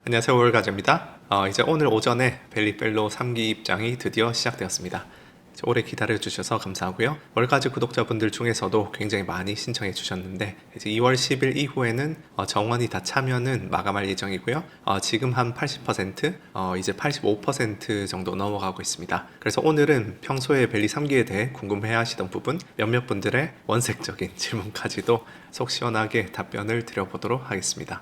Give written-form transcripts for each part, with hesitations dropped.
안녕하세요, 월가제입니다. 이제 오늘 오전에 벨리펠로우 3기 입장이 드디어 시작되었습니다. 오래 기다려주셔서 감사하고요. 월가즈 구독자분들 중에서도 굉장히 많이 신청해 주셨는데 이제 2월 10일 이후에는 정원이 다 차면은 마감할 예정이고요. 지금 한 80%, 이제 85% 정도 넘어가고 있습니다. 그래서 오늘은 평소에 벨리 3기에 대해 궁금해 하시던 부분 몇몇 분들의 원색적인 질문까지도 속 시원하게 답변을 드려보도록 하겠습니다.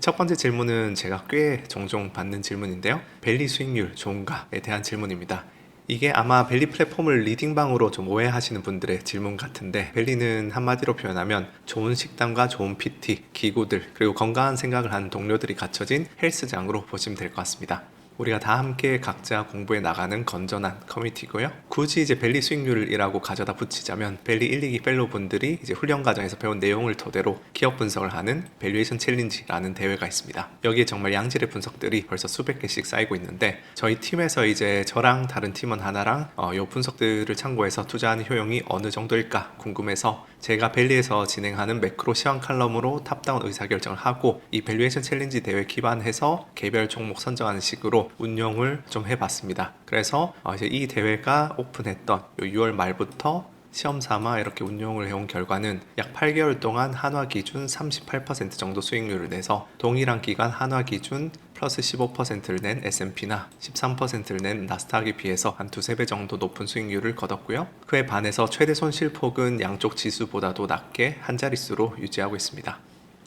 첫 번째 질문은 제가 꽤 종종 받는 질문인데요. 벨리 수익률 좋은가에 대한 질문입니다. 이게 아마 벨리 플랫폼을 리딩방으로 좀 오해하시는 분들의 질문 같은데, 벨리는 한마디로 표현하면 좋은 식단과 좋은 PT, 기구들, 그리고 건강한 생각을 하는 동료들이 갖춰진 헬스장으로 보시면 될 것 같습니다. 우리가 다 함께 각자 공부해 나가는 건전한 커뮤니티고요. 굳이 이제 벨리 수익률이라고 가져다 붙이자면 벨리 1, 2기 펠로우 분들이 이제 훈련 과정에서 배운 내용을 토대로 기업 분석을 하는 밸류에이션 챌린지라는 대회가 있습니다. 여기에 정말 양질의 분석들이 벌써 수백 개씩 쌓이고 있는데, 저희 팀에서 이제 저랑 다른 팀원 하나랑 이 분석들을 참고해서 투자하는 효용이 어느 정도일까 궁금해서 제가 벨리에서 진행하는 매크로 시황 칼럼으로 탑다운 의사결정을 하고 이 밸류에이션 챌린지 대회 기반해서 개별 종목 선정하는 식으로 운영을 좀 해봤습니다. 그래서 이제 이 대회가 오픈했던 6월 말부터 시험 삼아 이렇게 운용을 해온 결과는 약 8개월 동안 한화 기준 38% 정도 수익률을 내서 동일한 기간 한화 기준 플러스 15%를 낸 S&P나 13%를 낸 나스닥에 비해서 한 두세 배 정도 높은 수익률을 거뒀고요. 그에 반해서 최대 손실폭은 양쪽 지수보다도 낮게 한 자릿수로 유지하고 있습니다.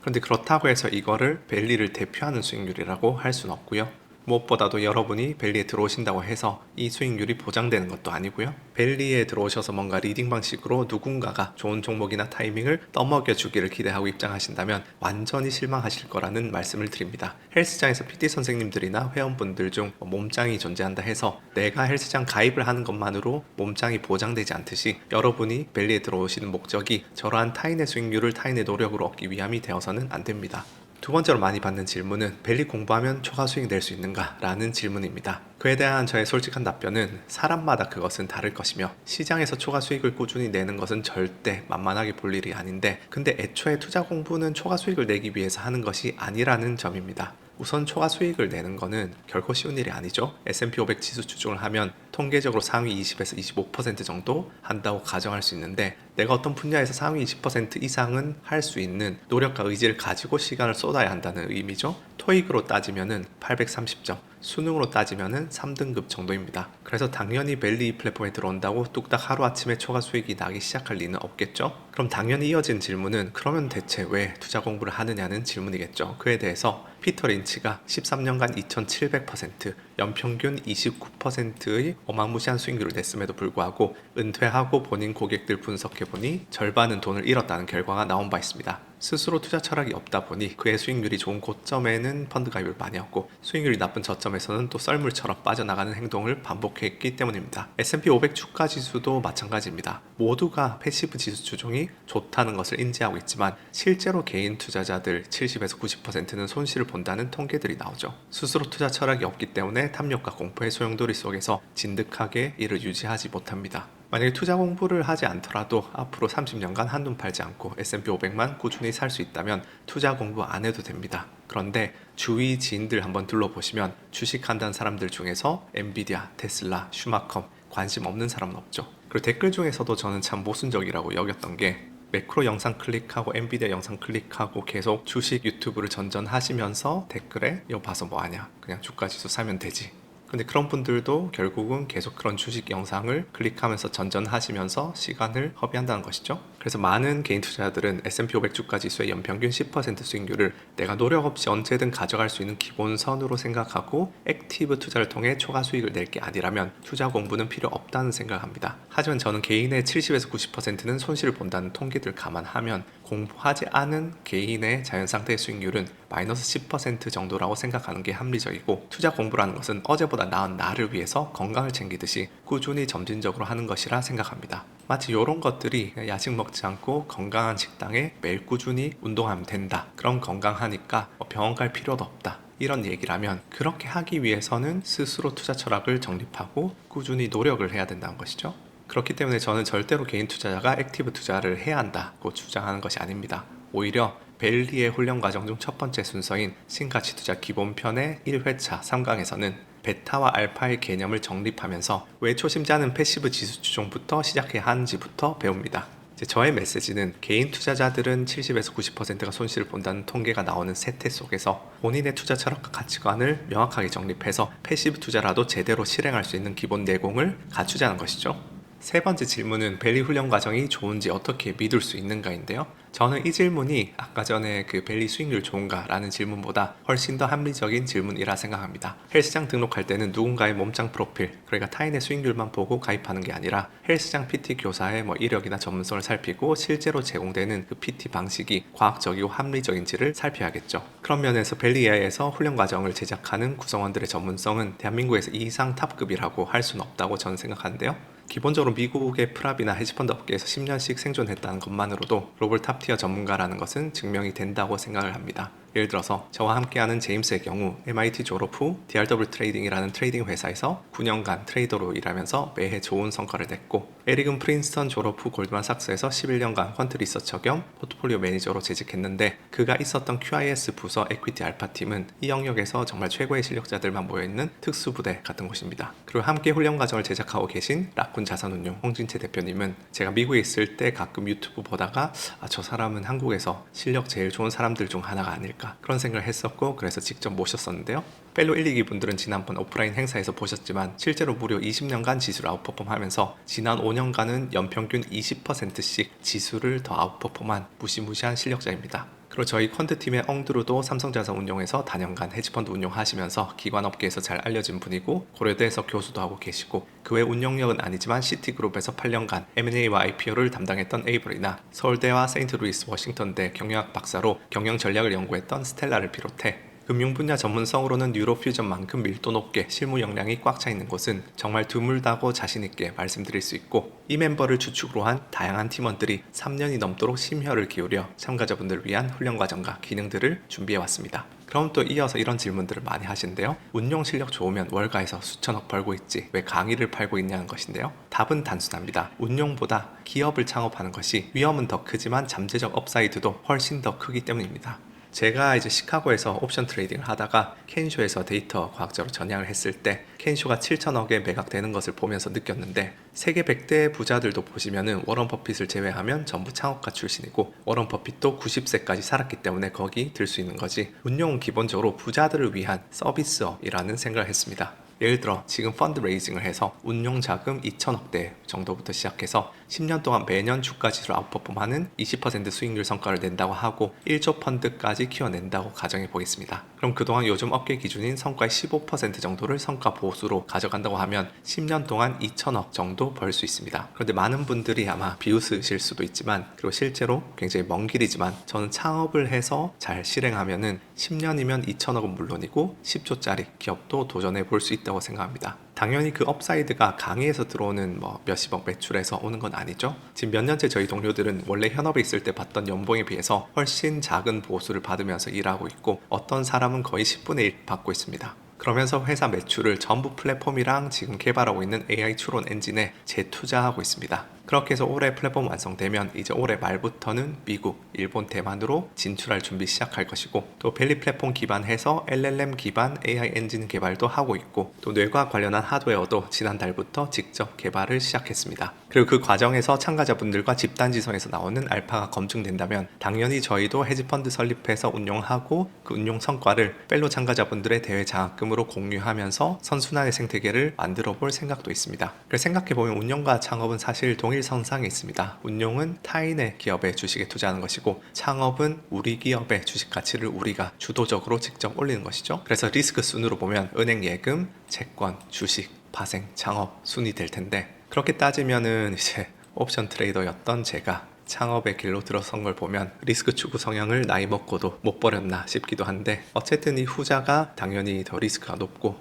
그런데 그렇다고 해서 이거를 벨리를 대표하는 수익률이라고 할 수는 없고요. 무엇보다도 여러분이 벨리에 들어오신다고 해서 이 수익률이 보장되는 것도 아니고요. 벨리에 들어오셔서 뭔가 리딩 방식으로 누군가가 좋은 종목이나 타이밍을 떠먹여 주기를 기대하고 입장하신다면 완전히 실망하실 거라는 말씀을 드립니다. 헬스장에서 PT 선생님들이나 회원분들 중 몸짱이 존재한다 해서 내가 헬스장 가입을 하는 것만으로 몸짱이 보장되지 않듯이 여러분이 벨리에 들어오시는 목적이 저러한 타인의 수익률을 타인의 노력으로 얻기 위함이 되어서는 안 됩니다. 두 번째로 많이 받는 질문은 벨리 공부하면 초과 수익 낼 수 있는가? 라는 질문입니다. 그에 대한 저의 솔직한 답변은 사람마다 그것은 다를 것이며 시장에서 초과 수익을 꾸준히 내는 것은 절대 만만하게 볼 일이 아닌데, 근데 애초에 투자 공부는 초과 수익을 내기 위해서 하는 것이 아니라는 점입니다. 우선 초과 수익을 내는 거는 결코 쉬운 일이 아니죠. S&P 500 지수 추종을 하면 통계적으로 상위 20에서 25% 정도 한다고 가정할 수 있는데, 내가 어떤 분야에서 상위 20% 이상은 할 수 있는 노력과 의지를 가지고 시간을 쏟아야 한다는 의미죠. 토익으로 따지면은 830점, 수능으로 따지면은 3등급 정도입니다. 그래서 당연히 벨리 플랫폼에 들어온다고 뚝딱 하루아침에 초과 수익이 나기 시작할 리는 없겠죠. 그럼 당연히 이어진 질문은 그러면 대체 왜 투자 공부를 하느냐는 질문이겠죠. 그에 대해서 피터 린치가 13년간 2700%, 연평균 29%의 어마무시한 수익률을 냈음에도 불구하고 은퇴하고 본인 고객들 분석해보니 절반은 돈을 잃었다는 결과가 나온 바 있습니다. 스스로 투자 철학이 없다 보니 그의 수익률이 좋은 고점에는 펀드 가입을 많이 했고, 수익률이 나쁜 저점에서는 또 썰물처럼 빠져나가는 행동을 반복했기 때문입니다. S&P 500 주가 지수도 마찬가지입니다. 모두가 패시브 지수 추종이 좋다는 것을 인지하고 있지만 실제로 개인 투자자들 70에서 90%는 손실을 본다는 통계들이 나오죠. 스스로 투자 철학이 없기 때문에 탐욕과 공포의 소용돌이 속에서 진득하게 이를 유지하지 못합니다. 만약에 투자 공부를 하지 않더라도 앞으로 30년간 한눈 팔지 않고 S&P 500만 꾸준히 살 수 있다면 투자 공부 안 해도 됩니다. 그런데 주위 지인들 한번 둘러보시면 주식한다는 사람들 중에서 엔비디아, 테슬라, 슈마컴 관심 없는 사람은 없죠. 그리고 댓글 중에서도 저는 참 모순적이라고 여겼던 게, 매크로 영상 클릭하고 엔비디아 영상 클릭하고 계속 주식 유튜브를 전전하시면서 댓글에 이거 봐서 뭐하냐, 그냥 주가지수 사면 되지. 근데 그런 분들도 결국은 계속 그런 주식 영상을 클릭하면서 전전하시면서 시간을 허비한다는 것이죠. 그래서 많은 개인 투자자들은 S&P 500 주가 지수의 연평균 10% 수익률을 내가 노력 없이 언제든 가져갈 수 있는 기본선으로 생각하고 액티브 투자를 통해 초과 수익을 낼 게 아니라면 투자 공부는 필요 없다는 생각을 합니다. 하지만 저는 개인의 70에서 90%는 손실을 본다는 통계들을 감안하면 공부하지 않은 개인의 자연상태의 수익률은 마이너스 10% 정도라고 생각하는 게 합리적이고, 투자 공부라는 것은 어제보다 나은 나를 위해서 건강을 챙기듯이 꾸준히 점진적으로 하는 것이라 생각합니다. 마치 이런 것들이 야식 먹지 않고 건강한 식당에 매일 꾸준히 운동하면 된다, 그럼 건강하니까 병원 갈 필요도 없다, 이런 얘기라면 그렇게 하기 위해서는 스스로 투자 철학을 정립하고 꾸준히 노력을 해야 된다는 것이죠. 그렇기 때문에 저는 절대로 개인 투자자가 액티브 투자를 해야 한다고 주장하는 것이 아닙니다. 오히려 벨리의 훈련 과정 중 첫 번째 순서인 신가치 투자 기본편의 1회차 3강에서는 베타와 알파의 개념을 정립하면서 왜 초심자는 패시브 지수 추종부터 시작해야 하는지부터 배웁니다. 저의 메시지는 개인 투자자들은 70에서 90%가 손실을 본다는 통계가 나오는 세태 속에서 본인의 투자 철학과 가치관을 명확하게 정립해서 패시브 투자라도 제대로 실행할 수 있는 기본 내공을 갖추자는 것이죠. 세 번째 질문은 벨리 훈련 과정이 좋은지 어떻게 믿을 수 있는가인데요. 저는 이 질문이 아까 전에 그 벨리 수익률 좋은가 라는 질문보다 훨씬 더 합리적인 질문이라 생각합니다. 헬스장 등록할 때는 누군가의 몸짱 프로필, 그러니까 타인의 수익률만 보고 가입하는 게 아니라 헬스장 PT 교사의 이력이나 전문성을 살피고 실제로 제공되는 그 PT 방식이 과학적이고 합리적인지를 살펴야겠죠. 그런 면에서 벨리에서 훈련 과정을 제작하는 구성원들의 전문성은 대한민국에서 이상 탑급이라고 할 수는 없다고 저는 생각하는데요. 기본적으로 미국의 프랍이나 헤지펀드 업계에서 10년씩 생존했다는 것만으로도 글로벌 탑티어 전문가라는 것은 증명이 된다고 생각을 합니다. 예를 들어서 저와 함께하는 제임스의 경우 MIT 졸업 후 DRW 트레이딩이라는 트레이딩 회사에서 9년간 트레이더로 일하면서 매해 좋은 성과를 냈고, 에릭은 프린스턴 졸업 후 골드만삭스에서 11년간 퀀트 리서처 겸 포트폴리오 매니저로 재직했는데 그가 있었던 QIS 부서 에퀴티 알파팀은 이 영역에서 정말 최고의 실력자들만 모여있는 특수부대 같은 곳입니다. 그리고 함께 훈련 과정을 제작하고 계신 라쿤 자산운용 홍진채 대표님은 제가 미국에 있을 때 가끔 유튜브 보다가 저 사람은 한국에서 실력 제일 좋은 사람들 중 하나가 아닐까 그런 생각을 했었고, 그래서 직접 모셨었는데요. 펠로 1, 2기 분들은 지난번 오프라인 행사에서 보셨지만 실제로 무려 20년간 지수를 아웃퍼폼하면서 지난 5년간은 연평균 20%씩 지수를 더 아웃퍼폼한 무시무시한 실력자입니다. 그리고 저희 펀드팀의 엉드루도 삼성자산운용에서 다년간 헤지펀드 운용하시면서 기관업계에서 잘 알려진 분이고, 고려대에서 교수도 하고 계시고, 그 외 운영력은 아니지만 시티그룹에서 8년간 M&A와 IPO를 담당했던 에이블이나 서울대와 세인트루이스 워싱턴대 경영학 박사로 경영 전략을 연구했던 스텔라를 비롯해 금융 분야 전문성으로는 뉴로퓨전만큼 밀도 높게 실무 역량이 꽉 차 있는 곳은 정말 드물다고 자신있게 말씀드릴 수 있고, 이 멤버를 주축으로 한 다양한 팀원들이 3년이 넘도록 심혈을 기울여 참가자분들을 위한 훈련 과정과 기능들을 준비해왔습니다. 그럼 또 이어서 이런 질문들을 많이 하시는데요. 운용 실력 좋으면 월가에서 수천억 벌고 있지 왜 강의를 팔고 있냐는 것인데요. 답은 단순합니다. 운용보다 기업을 창업하는 것이 위험은 더 크지만 잠재적 업사이드도 훨씬 더 크기 때문입니다. 제가 이제 시카고에서 옵션 트레이딩을 하다가 켄쇼에서 데이터 과학자로 전향을 했을 때 켄쇼가 7천억에 매각되는 것을 보면서 느꼈는데, 세계 100대 부자들도 보시면은 워런 버핏을 제외하면 전부 창업가 출신이고, 워런 버핏도 90세까지 살았기 때문에 거기 들 수 있는 거지, 운용은 기본적으로 부자들을 위한 서비스업이라는 생각을 했습니다. 예를 들어 지금 펀드레이징을 해서 운용 자금 2천억대 정도부터 시작해서 10년 동안 매년 주가 지수를 아웃퍼폼하는 20% 수익률 성과를 낸다고 하고 1조 펀드까지 키워낸다고 가정해 보겠습니다. 그럼 그동안 요즘 업계 기준인 성과의 15% 정도를 성과 보수로 가져간다고 하면 10년 동안 2천억 정도 벌 수 있습니다. 그런데 많은 분들이 아마 비웃으실 수도 있지만, 그리고 실제로 굉장히 먼 길이지만 저는 창업을 해서 잘 실행하면은 10년이면 2천억은 물론이고 10조짜리 기업도 도전해 볼 수 있다고 생각합니다. 당연히 그 업사이드가 강의에서 들어오는 몇십억 매출에서 오는 건 아니죠. 지금 몇 년째 저희 동료들은 원래 현업에 있을 때 받던 연봉에 비해서 훨씬 작은 보수를 받으면서 일하고 있고, 어떤 사람은 거의 10분의 1 받고 있습니다. 그러면서 회사 매출을 전부 플랫폼이랑 지금 개발하고 있는 AI 추론 엔진에 재투자하고 있습니다. 그렇게 해서 올해 플랫폼 완성되면 이제 올해 말부터는 미국, 일본, 대만으로 진출할 준비 시작할 것이고, 또 벨리 플랫폼 기반해서 LLM 기반 AI 엔진 개발도 하고 있고, 또 뇌과학 관련한 하드웨어도 지난달부터 직접 개발을 시작했습니다. 그리고 그 과정에서 참가자분들과 집단지성에서 나오는 알파가 검증된다면 당연히 저희도 헤지펀드 설립해서 운용하고 그 운용 성과를 펠로 참가자분들의 대회 장학금으로 공유하면서 선순환의 생태계를 만들어 볼 생각도 있습니다. 그래서 생각해보면 운용과 창업은 사실 동일선상에 있습니다. 운용은 타인의 기업에 주식에 투자하는 것이고, 창업은 우리 기업의 주식 가치를 우리가 주도적으로 직접 올리는 것이죠. 그래서 리스크 순으로 보면 은행 예금, 채권, 주식, 파생, 창업 순이 될 텐데, 그렇게 따지면은 이제 옵션 트레이더였던 제가 창업의 길로 들어선 걸 보면 리스크 추구 성향을 나이 먹고도 못 버렸나 싶기도 한데, 어쨌든 이 후자가 당연히 더 리스크가 높고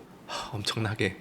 엄청나게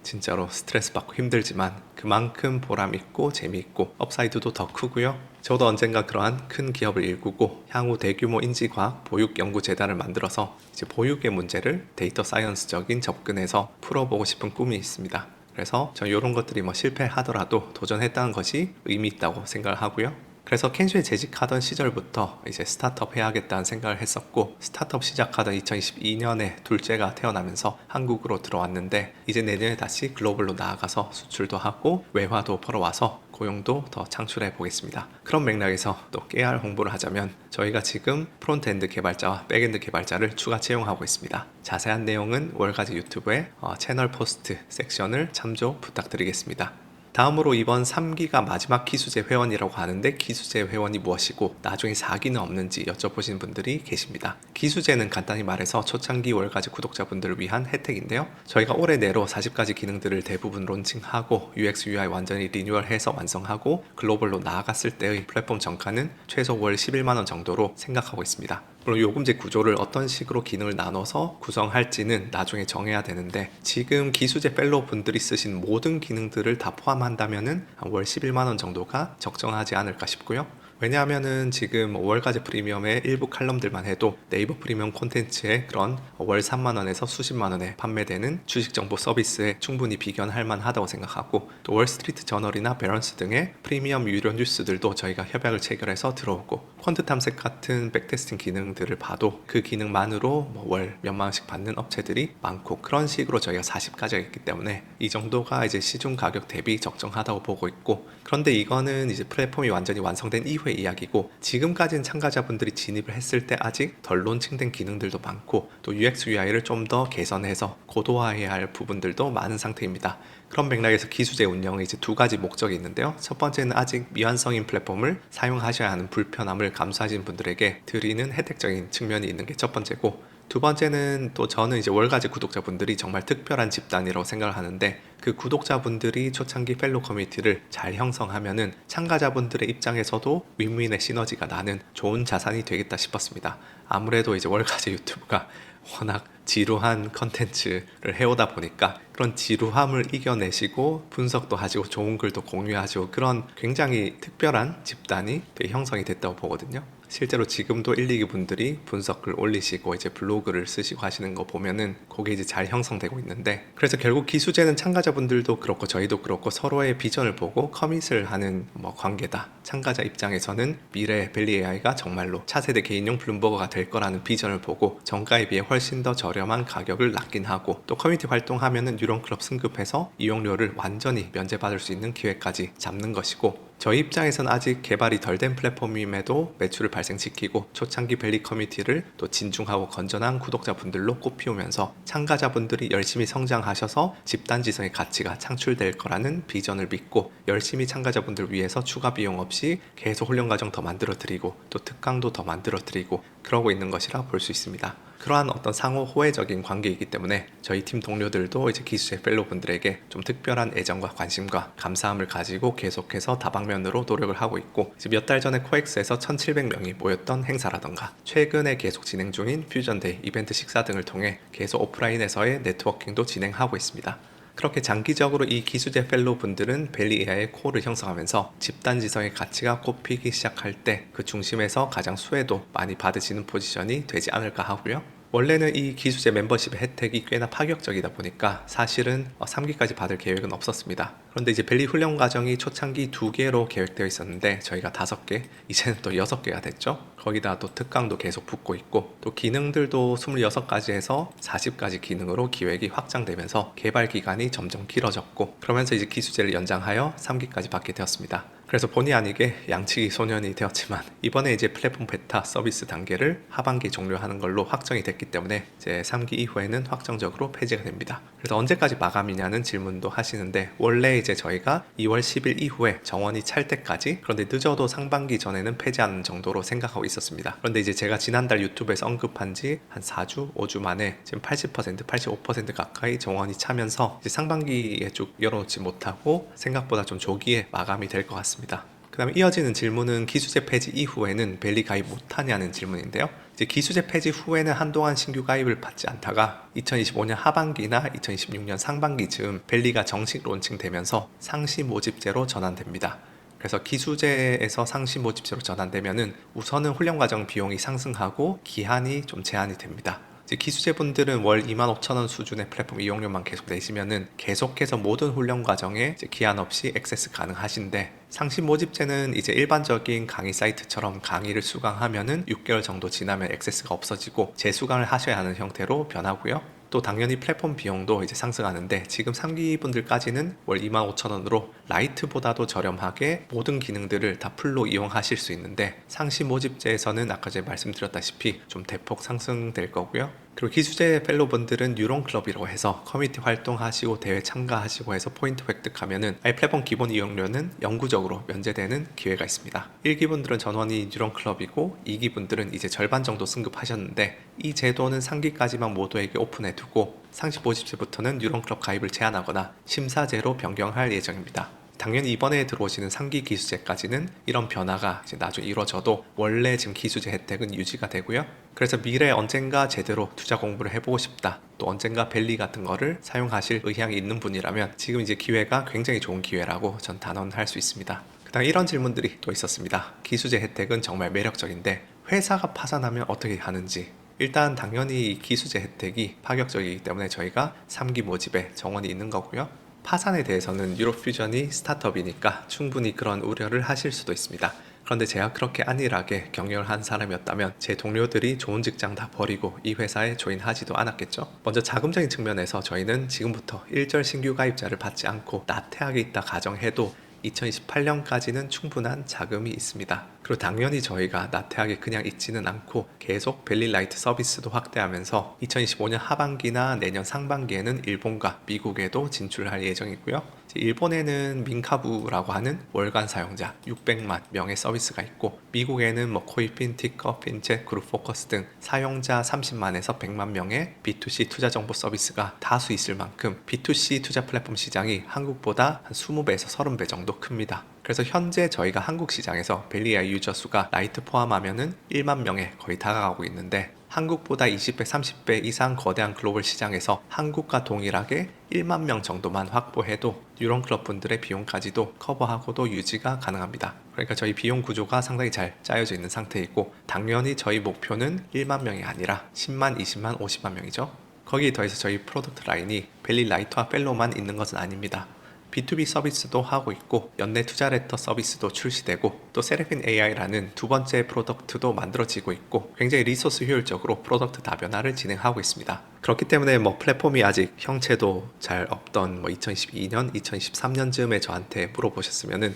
진짜로 스트레스 받고 힘들지만 그만큼 보람있고 재미있고 업사이드도 더 크고요. 저도 언젠가 그러한 큰 기업을 일구고 향후 대규모 인지과학 보육연구재단을 만들어서 이제 보육의 문제를 데이터 사이언스적인 접근해서 풀어보고 싶은 꿈이 있습니다. 그래서 저 이런 것들이 실패하더라도 도전했다는 것이 의미 있다고 생각을 하고요. 그래서 캔슈에 재직하던 시절부터 이제 스타트업 해야겠다는 생각을 했었고, 스타트업 시작하던 2022년에 둘째가 태어나면서 한국으로 들어왔는데, 이제 내년에 다시 글로벌로 나아가서 수출도 하고 외화도 벌어와서 고용도 더 창출해 보겠습니다. 그런 맥락에서 또 깨알 홍보를 하자면, 저희가 지금 프론트엔드 개발자와 백엔드 개발자를 추가 채용하고 있습니다. 자세한 내용은 월가지 유튜브의 채널 포스트 섹션을 참조 부탁드리겠습니다. 다음으로 이번 3기가 마지막 기수제 회원이라고 하는데, 기수제 회원이 무엇이고 나중에 4기는 없는지 여쭤보시는 분들이 계십니다. 기수제는 간단히 말해서 초창기 월가지 구독자분들을 위한 혜택인데요. 저희가 올해 내로 40가지 기능들을 대부분 론칭하고 UX, UI 완전히 리뉴얼해서 완성하고 글로벌로 나아갔을 때의 플랫폼 정가는 최소 월 11만원 정도로 생각하고 있습니다. 물론 요금제 구조를 어떤 식으로 기능을 나눠서 구성할지는 나중에 정해야 되는데, 지금 기수제 펠로우 분들이 쓰신 모든 기능들을 다 포함한다면은 월 11만원 정도가 적정하지 않을까 싶고요. 왜냐하면은 지금 월가지 프리미엄의 일부 칼럼들만 해도 네이버 프리미엄 콘텐츠의 그런 월 3만원에서 수십만원에 판매되는 주식정보 서비스에 충분히 비견할 만하다고 생각하고, 또 월스트리트 저널이나 배런스 등의 프리미엄 유료 뉴스들도 저희가 협약을 체결해서 들어오고, 퀀트 탐색 같은 백테스팅 기능들을 봐도 그 기능만으로 월 몇만원씩 받는 업체들이 많고, 그런 식으로 저희가 40가지가 있기 때문에 이 정도가 이제 시중 가격 대비 적정하다고 보고 있고, 그런데 이거는 이제 플랫폼이 완전히 완성된 이후의 이야기고, 지금까지는 참가자분들이 진입을 했을 때 아직 덜 론칭된 기능들도 많고, 또 UX, UI를 좀 더 개선해서 고도화해야 할 부분들도 많은 상태입니다. 그런 맥락에서 기수제 운영의 이제 두 가지 목적이 있는데요. 첫 번째는 아직 미완성인 플랫폼을 사용하셔야 하는 불편함을 감수하시는 분들에게 드리는 혜택적인 측면이 있는 게 첫 번째고, 두 번째는 또 저는 이제 월가지 구독자분들이 정말 특별한 집단이라고 생각을 하는데, 그 구독자분들이 초창기 펠로우 커뮤니티를 잘 형성하면은 참가자분들의 입장에서도 윈윈의 시너지가 나는 좋은 자산이 되겠다 싶었습니다. 아무래도 이제 월가지 유튜브가 워낙 지루한 컨텐츠를 해오다 보니까 그런 지루함을 이겨내시고 분석도 하시고 좋은 글도 공유하시고, 그런 굉장히 특별한 집단이 형성이 됐다고 보거든요. 실제로 지금도 1, 2기 분들이 분석글 올리시고 이제 블로그를 쓰시고 하시는 거 보면은 그게 이제 잘 형성되고 있는데, 그래서 결국 기수제는 참가자분들도 그렇고 저희도 그렇고 서로의 비전을 보고 커밋을 하는 관계다. 참가자 입장에서는 미래 벨리 AI가 정말로 차세대 개인용 블룸버거가 될 거라는 비전을 보고 정가에 비해 훨씬 더 저렴한 가격을 납긴 하고, 또 커뮤니티 활동하면은 유령클럽 승급해서 이용료를 완전히 면제받을 수 있는 기회까지 잡는 것이고, 저희 입장에서는 아직 개발이 덜 된 플랫폼임에도 매출을 발생시키고 초창기 벨리 커뮤니티를 또 진중하고 건전한 구독자분들로 꽃피우면서 참가자분들이 열심히 성장하셔서 집단지성의 가치가 창출될 거라는 비전을 믿고, 열심히 참가자분들 위해서 추가 비용 없이 계속 훈련 과정 더 만들어 드리고 또 특강도 더 만들어 드리고 그러고 있는 것이라 볼 수 있습니다. 그러한 어떤 상호 호혜적인 관계이기 때문에 저희 팀 동료들도 이제 기수제 펠로우 분들에게 좀 특별한 애정과 관심과 감사함을 가지고 계속해서 다방면으로 노력을 하고 있고, 몇 달 전에 코엑스에서 1700명이 모였던 행사라던가 최근에 계속 진행 중인 퓨전데이 이벤트 식사 등을 통해 계속 오프라인에서의 네트워킹도 진행하고 있습니다. 그렇게 장기적으로 이 기수제 펠로우 분들은 벨리 AI의 코어를 형성하면서 집단지성의 가치가 꼽히기 시작할 때 그 중심에서 가장 수혜도 많이 받으시는 포지션이 되지 않을까 하고요. 원래는 이 기수제 멤버십의 혜택이 꽤나 파격적이다 보니까 사실은 3기까지 받을 계획은 없었습니다. 그런데 이제 벨리 훈련 과정이 초창기 2개로 계획되어 있었는데 저희가 5개, 이제는 또 6개가 됐죠. 거기다 또 특강도 계속 붙고 있고, 또 기능들도 26가지에서 40가지 기능으로 기획이 확장되면서 개발 기간이 점점 길어졌고, 그러면서 이제 기수제를 연장하여 3기까지 받게 되었습니다. 그래서 본의 아니게 양치기 소년이 되었지만, 이번에 이제 플랫폼 베타 서비스 단계를 하반기 종료하는 걸로 확정이 됐기 때문에 이제 3기 이후에는 확정적으로 폐지가 됩니다. 그래서 언제까지 마감이냐는 질문도 하시는데, 원래 이제 저희가 2월 10일 이후에 정원이 찰 때까지, 그런데 늦어도 상반기 전에는 폐지하는 정도로 생각하고 있었습니다. 그런데 이제 제가 지난달 유튜브에서 언급한 지 한 4주, 5주 만에 지금 80%, 85% 가까이 정원이 차면서 이제 상반기에 쭉 열어놓지 못하고 생각보다 좀 조기에 마감이 될 것 같습니다. 그 다음에 이어지는 질문은 기수제 폐지 이후에는 벨리 가입 못하냐는 질문인데요. 이제 기수제 폐지 후에는 한동안 신규 가입을 받지 않다가 2025년 하반기나 2026년 상반기쯤 벨리가 정식 론칭되면서 상시 모집제로 전환됩니다. 그래서 기수제에서 상시 모집제로 전환되면은 우선은 훈련 과정 비용이 상승하고 기한이 좀 제한이 됩니다. 이제 기수제분들은 월 25,000원 수준의 플랫폼 이용료만 계속 내시면은 계속해서 모든 훈련 과정에 이제 기한 없이 액세스 가능하신데, 상시 모집제는 이제 일반적인 강의 사이트처럼 강의를 수강하면은 6개월 정도 지나면 액세스가 없어지고 재수강을 하셔야 하는 형태로 변하고요. 또 당연히 플랫폼 비용도 이제 상승하는데, 지금 3기 분들까지는 월 25,000원으로 라이트보다도 저렴하게 모든 기능들을 다 풀로 이용하실 수 있는데, 상시 모집제에서는 아까 제가 말씀드렸다시피 좀 대폭 상승될 거고요. 그리고 기수제 펠로분들은 뉴런클럽이라고 해서 커뮤니티 활동하시고 대회 참가하시고 해서 포인트 획득하면은 아예 플랫폼 기본 이용료는 영구적으로 면제되는 기회가 있습니다. 1기분들은 전원이 뉴런클럽이고 2기분들은 이제 절반 정도 승급하셨는데, 이 제도는 3기까지만 모두에게 오픈해 두고 상시 모집제부터는 뉴런클럽 가입을 제한하거나 심사제로 변경할 예정입니다. 당연히 이번에 들어오시는 3기 기수제까지는 이런 변화가 이제 나중에 이루어져도 원래 지금 기수제 혜택은 유지가 되고요. 그래서 미래에 언젠가 제대로 투자 공부를 해보고 싶다, 또 언젠가 벨리 같은 거를 사용하실 의향이 있는 분이라면 지금 이제 기회가 굉장히 좋은 기회라고 전 단언할 수 있습니다. 그다음 이런 질문들이 또 있었습니다. 기수제 혜택은 정말 매력적인데 회사가 파산하면 어떻게 하는지. 일단 당연히 이 기수제 혜택이 파격적이기 때문에 저희가 3기 모집에 정원이 있는 거고요. 파산에 대해서는 유로퓨전이 스타트업이니까 충분히 그런 우려를 하실 수도 있습니다. 그런데 제가 그렇게 안일하게 경영을 한 사람이었다면 제 동료들이 좋은 직장 다 버리고 이 회사에 조인하지도 않았겠죠. 먼저 자금적인 측면에서 저희는 지금부터 일절 신규 가입자를 받지 않고 나태하게 있다 가정해도 2028년까지는 충분한 자금이 있습니다. 그리고 당연히 저희가 나태하게 그냥 있지는 않고 계속 벨리라이트 서비스도 확대하면서 2025년 하반기나 내년 상반기에는 일본과 미국에도 진출할 예정이고요. 일본에는 민카부라고 하는 월간 사용자 600만 명의 서비스가 있고, 미국에는 코이핀, 티커, 핀챗, 그룹포커스 등 사용자 30만에서 100만 명의 B2C 투자 정보 서비스가 다수 있을 만큼 B2C 투자 플랫폼 시장이 한국보다 한 20배에서 30배 정도 큽니다. 그래서 현재 저희가 한국 시장에서 벨리AI 유저 수가 라이트 포함하면은 1만 명에 거의 다가가고 있는데, 한국보다 20배, 30배 이상 거대한 글로벌 시장에서 한국과 동일하게 1만 명 정도만 확보해도 뉴런클럽 분들의 비용까지도 커버하고도 유지가 가능합니다. 그러니까 저희 비용 구조가 상당히 잘 짜여져 있는 상태이고, 당연히 저희 목표는 1만 명이 아니라 10만, 20만, 50만 명이죠. 거기에 더해서 저희 프로덕트 라인이 벨리라이트와 펠로만 있는 것은 아닙니다. B2B 서비스도 하고 있고, 연내 투자 레터 서비스도 출시되고, 또 세레핀 AI라는 두 번째 프로덕트도 만들어지고 있고, 굉장히 리소스 효율적으로 프로덕트 다변화를 진행하고 있습니다. 그렇기 때문에 플랫폼이 아직 형체도 잘 없던 2022년, 2023년쯤에 저한테 물어보셨으면은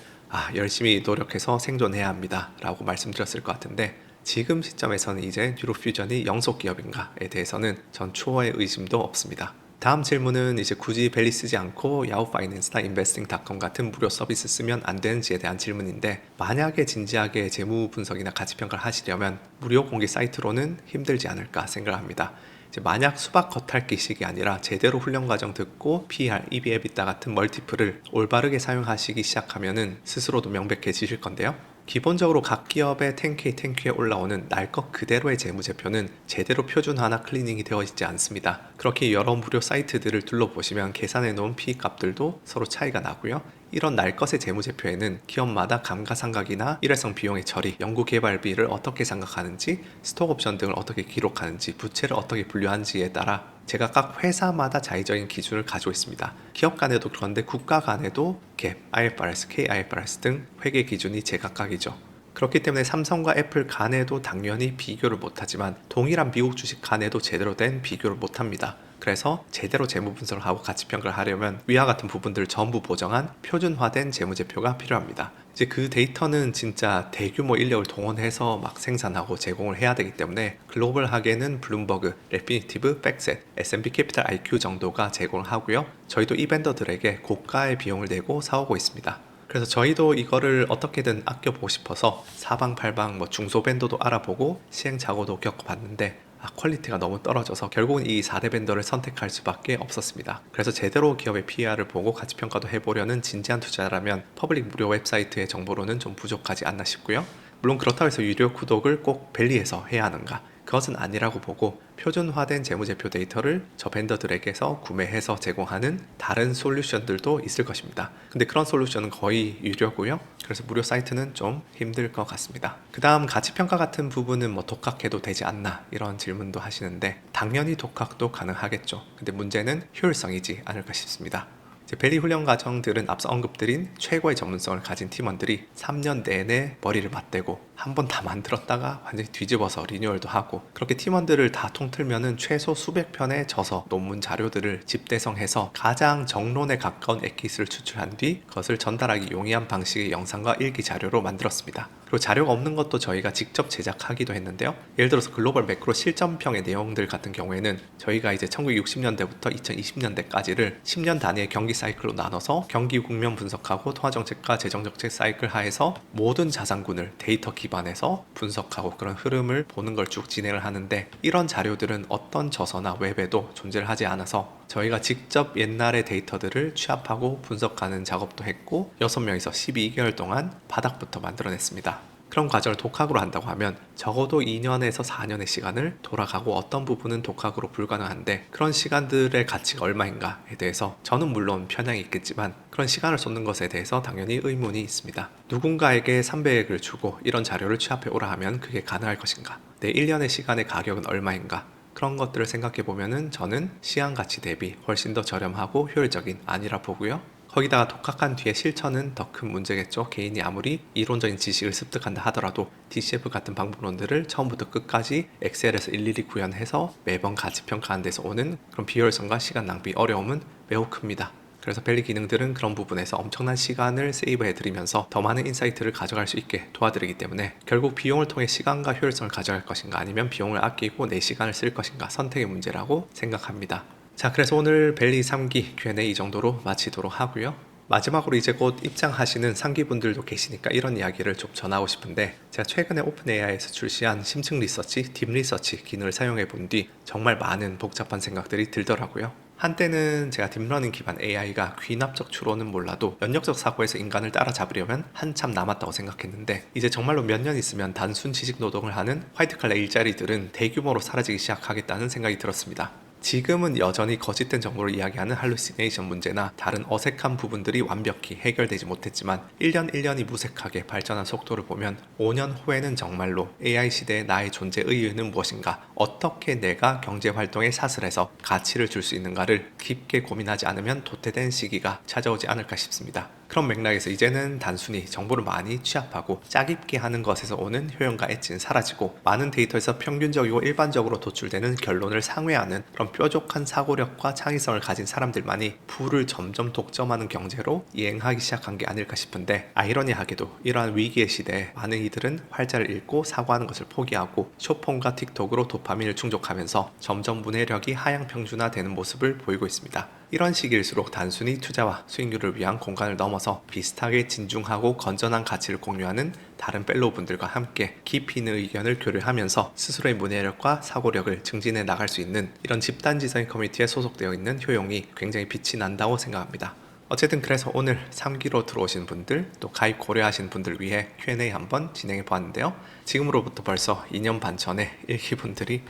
열심히 노력해서 생존해야 합니다 라고 말씀드렸을 것 같은데, 지금 시점에서는 이제 뉴로퓨전이 영속 기업인가에 대해서는 전 초호의 의심도 없습니다. 다음 질문은 이제 굳이 벨리 쓰지 않고 야후 파이낸스나 인베스팅닷컴 같은 무료 서비스 쓰면 안 되는지에 대한 질문인데, 만약에 진지하게 재무 분석이나 가치 평가를 하시려면 무료 공개 사이트로는 힘들지 않을까 생각합니다. 이제 만약 수박 겉핥기식이 아니라 제대로 훈련 과정 듣고 PR, EV, EBITDA 같은 멀티플을 올바르게 사용하시기 시작하면은 스스로도 명백해지실 건데요. 기본적으로 각 기업의 10K, 10Q에 올라오는 날 것 그대로의 재무제표는 제대로 표준화나 클리닝이 되어 있지 않습니다. 그렇게 여러 무료 사이트들을 둘러보시면 계산해 놓은 P 값들도 서로 차이가 나고요. 이런 날 것의 재무제표에는 기업마다 감가상각이나 일회성 비용의 처리, 연구개발비를 어떻게 생각하는지, 스톡옵션 등을 어떻게 기록하는지, 부채를 어떻게 분류하는지에 따라 제가 각 회사마다 자의적인 기준을 가지고 있습니다. 기업 간에도 그런데 국가 간에도 갭, IFRS, KIFRS 등 회계 기준이 제각각이죠. 그렇기 때문에 삼성과 애플 간에도 당연히 비교를 못하지만 동일한 미국 주식 간에도 제대로 된 비교를 못합니다. 그래서 제대로 재무 분석을 하고 가치 평가를 하려면 위와 같은 부분들을 전부 보정한 표준화된 재무제표가 필요합니다. 이제 그 데이터는 진짜 대규모 인력을 동원해서 막 생산하고 제공을 해야 되기 때문에 글로벌하게는 블룸버그, 레피니티브, 백셋, S&P 캐피탈 IQ 정도가 제공을 하고요. 저희도 이 벤더들에게 고가의 비용을 내고 사오고 있습니다. 그래서 저희도 이거를 어떻게든 아껴보고 싶어서 사방팔방 중소 벤더도 알아보고 시행착오도 겪어봤는데 퀄리티가 너무 떨어져서 결국은 이 4대 벤더를 선택할 수밖에 없었습니다. 그래서 제대로 기업의 PER을 보고 가치평가도 해보려는 진지한 투자라면 퍼블릭 무료 웨브사이트의 정보로는 좀 부족하지 않나 싶고요. 물론 그렇다고 해서 유료 구독을 꼭 벨리에서 해야 하는가? 그것은 아니라고 보고 표준화된 재무제표 데이터를 저 벤더들에게서 구매해서 제공하는 다른 솔루션들도 있을 것입니다. 근데 그런 솔루션은 거의 유료고요. 그래서 무료 사이트는 좀 힘들 것 같습니다. 그 다음 가치평가 같은 부분은 뭐 독학해도 되지 않나 이런 질문도 하시는데 당연히 독학도 가능하겠죠. 근데 문제는 효율성이지 않을까 싶습니다. 이제 벨리 훈련 과정들은 앞서 언급드린 최고의 전문성을 가진 팀원들이 3년 내내 머리를 맞대고 한 번 다 만들었다가 완전히 뒤집어서 리뉴얼도 하고, 그렇게 팀원들을 다 통틀면은 최소 수백 편의 저서, 논문 자료들을 집대성해서 가장 정론에 가까운 엑기스를 추출한 뒤 그것을 전달하기 용이한 방식의 영상과 일기 자료로 만들었습니다. 그리고 자료가 없는 것도 저희가 직접 제작하기도 했는데요. 예를 들어서 글로벌 매크로 실전평의 내용들 같은 경우에는 저희가 이제 1960년대부터 2020년대까지를 10년 단위의 경기 사이클로 나눠서 경기 국면 분석하고 통화정책과 재정정책 사이클 하에서 모든 자산군을 데이터 기반에서 분석하고 그런 흐름을 보는 걸 쭉 진행을 하는데, 이런 자료들은 어떤 저서나 웹에도 존재를 하지 않아서 저희가 직접 옛날의 데이터들을 취합하고 분석하는 작업도 했고 6명이서 12개월 동안 바닥부터 만들어냈습니다. 그런 과정을 독학으로 한다고 하면 적어도 2년에서 4년의 시간을 돌아가고 어떤 부분은 독학으로 불가능한데, 그런 시간들의 가치가 얼마인가에 대해서 저는 물론 편향이 있겠지만 그런 시간을 쏟는 것에 대해서 당연히 의문이 있습니다. 누군가에게 300을 주고 이런 자료를 취합해 오라 하면 그게 가능할 것인가? 내 1년의 시간의 가격은 얼마인가? 그런 것들을 생각해 보면은 저는 시간 가치 대비 훨씬 더 저렴하고 효율적인 아니라 보고요. 거기다가 독학한 뒤에 실천은 더 큰 문제겠죠. 개인이 아무리 이론적인 지식을 습득한다 하더라도 DCF 같은 방법론들을 처음부터 끝까지 엑셀에서 일일이 구현해서 매번 가치 평가하는 데서 오는 그런 비효율성과 시간 낭비 어려움은 매우 큽니다. 그래서 벨리 기능들은 그런 부분에서 엄청난 시간을 세이브해드리면서 더 많은 인사이트를 가져갈 수 있게 도와드리기 때문에 결국 비용을 통해 시간과 효율성을 가져갈 것인가, 아니면 비용을 아끼고 내 시간을 쓸 것인가, 선택의 문제라고 생각합니다. 자, 그래서 오늘 벨리 3기 Q&A 이 정도로 마치도록 하고요. 마지막으로 이제 곧 입장하시는 상기분들도 계시니까 이런 이야기를 좀 전하고 싶은데, 제가 최근에 오픈 AI에서 출시한 심층 리서치, 딥 리서치 기능을 사용해 본 뒤 정말 많은 복잡한 생각들이 들더라고요. 한때는 제가 딥러닝 기반 AI가 귀납적 추론은 몰라도 연역적 사고에서 인간을 따라잡으려면 한참 남았다고 생각했는데, 이제 정말로 몇 년 있으면 단순 지식 노동을 하는 화이트칼라 일자리들은 대규모로 사라지기 시작하겠다는 생각이 들었습니다. 지금은 여전히 거짓된 정보를 이야기하는 할루시네이션 문제나 다른 어색한 부분들이 완벽히 해결되지 못했지만 1년 1년이 무색하게 발전한 속도를 보면 5년 후에는 정말로 AI 시대의 나의 존재 의의는 무엇인가, 어떻게 내가 경제활동에 사슬해서 가치를 줄 수 있는가를 깊게 고민하지 않으면 도태된 시기가 찾아오지 않을까 싶습니다. 그런 맥락에서 이제는 단순히 정보를 많이 취합하고 짜깁기 하는 것에서 오는 효용과 엣지는 사라지고, 많은 데이터에서 평균적이고 일반적으로 도출되는 결론을 상회하는 그런 뾰족한 사고력과 창의성을 가진 사람들만이 부를 점점 독점하는 경제로 이행하기 시작한 게 아닐까 싶은데, 아이러니하게도 이러한 위기의 시대에 많은 이들은 활자를 잃고 사고하는 것을 포기하고 쇼폼과 틱톡으로 도파민을 충족하면서 점점 문해력이 하향 평준화되는 모습을 보이고 있습니다. 이런 시기일수록 단순히 투자와 수익률을 위한 공간을 넘어서 비슷하게 진중하고 건전한 가치를 공유하는 다른 펠로우분들과 함께 깊이 있는 의견을 교류하면서 스스로의 문해력과 사고력을 증진해 나갈 수 있는 이런 집단지성 커뮤니티에 소속되어 있는 효용이 굉장히 빛이 난다고 생각합니다. 어쨌든 그래서 오늘 3기로 들어오신 분들, 또 가입 고려하신 분들 위해 Q&A 한번 진행해 보았는데요. 지금으로부터 벌써 2년 반 전에 1기 분들이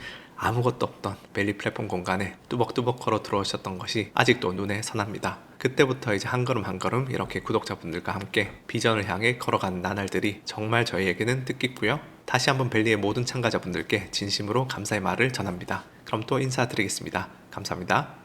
아무것도 없던 벨리 플랫폼 공간에 뚜벅뚜벅 걸어 들어오셨던 것이 아직도 눈에 선합니다. 그때부터 이제 한 걸음 한 걸음 이렇게 구독자분들과 함께 비전을 향해 걸어간 나날들이 정말 저희에게는 뜻깊고요. 다시 한번 벨리의 모든 참가자분들께 진심으로 감사의 말을 전합니다. 그럼 또 인사드리겠습니다. 감사합니다.